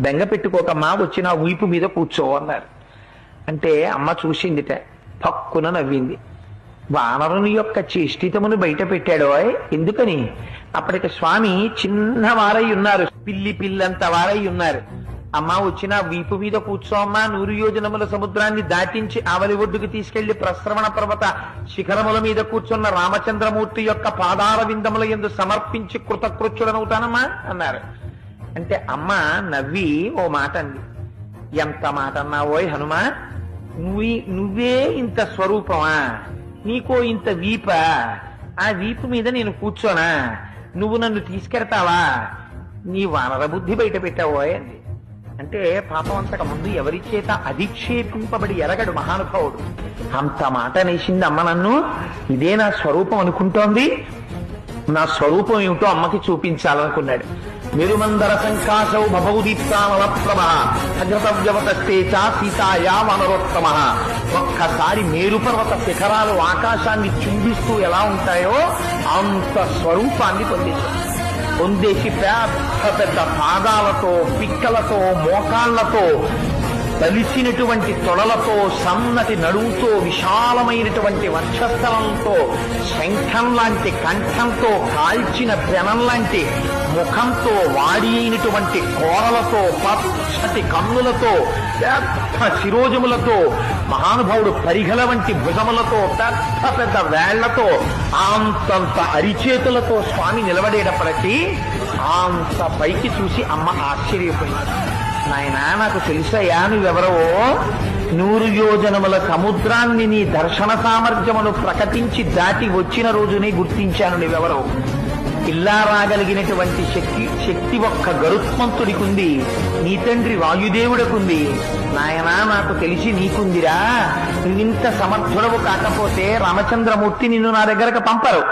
బెంగ పెట్టుకోకమ్మా, వచ్చి నా వీపు మీద కూర్చో అన్నారు. అంటే అమ్మ చూసిందిట, పక్కున నవ్వింది. వానరుని యొక్క చేష్టితమును బయట పెట్టాడో. ఎందుకని? అప్పటికి స్వామి చిన్నవారై ఉన్నారు, పిల్లంత వారై ఉన్నారు. అమ్మ వచ్చిన వీపు మీద కూర్చో అమ్మా, 100 యోజనముల సముద్రాన్ని దాటించి ఆవలి ఒడ్డుకు తీసుకెళ్లి ప్రస్రవణ పర్వత శిఖరముల మీద కూర్చున్న రామచంద్రమూర్తి యొక్క పాదార విందముల యందు సమర్పించి కృతకృత్యుడనవుతానమ్మా అన్నారు. అంటే అమ్మ నవ్వి ఓ మాట అంది. ఎంత మాట అన్నావోయ్ హనుమా, నువ్వే ఇంత స్వరూపమా, నీకో ఇంత వీప, ఆ వీపు మీద నేను కూర్చోనా, నువ్వు నన్ను తీసుకెడతావా, నీ వానర బుద్ధి బయట పెట్టావోయ్ అంది. అంటే పాపం అంతకు ముందు ఎవరి చేత అధిక్షేపింపబడి ఎరగడు మహానుభావుడు. అంత మాట నేసింది అమ్మ నన్ను. ఇదే నా స్వరూపం అనుకుంటోంది, నా స్వరూపం ఏమిటో అమ్మకి చూపించాలనుకున్నాడు. మెరుమందర సంకాశౌ భవౌదీప్తానల ప్రభ అగ్రతవ్యవతస్తే చ సీతాయా వనరోత్తమ. ఒక్కసారి మేరుపర్వత శిఖరాలు ఆకాశాన్ని చుంబిస్తూ ఎలా ఉంటాయో అంత స్వరూపాన్ని పొందేసి పెద్ద పాదాలతో, పిక్కలతో, మోకాళ్లతో, తలిసినటువంటి తొడలతో, సన్నటి నడువుతో, విశాలమైనటువంటి వక్షస్థలంతో, శంఖం లాంటి కంఠంతో, కాల్చిన పెనం లాంటి ముఖంతో, వాడి అయినటువంటి కోరలతో, పచ్చటి కన్నులతో, పెద్ద శిరోజములతో, మహానుభావుడు పరిఘల వంటి భుజములతో, పెద్ద పెద్ద వేళ్లతో, అంతంత అరిచేతులతో స్వామి నిలబడేటప్పటికీ అంత పైకి చూసి అమ్మ ఆశ్చర్యపోయింది. నాయనా, నాకు తెలుసయ్యా నువ్వెవరవో. 100 యోజనముల సముద్రాన్ని నీ దర్శన సామర్థ్యమును ప్రకటించి దాటి వచ్చిన రోజునే గుర్తించాను నువ్వెవరో. ఇలా రాగలిగినటువంటి శక్తి ఒక్క గరుత్మంతుడికుంది, నీ తండ్రి వాయుదేవుడికుంది. నాయనా, నాకు తెలిసి నీకుందిరా. నువ్వింత సమర్థుడవు కాకపోతే రామచంద్రమూర్తి నిన్ను నా దగ్గరకు పంపరు.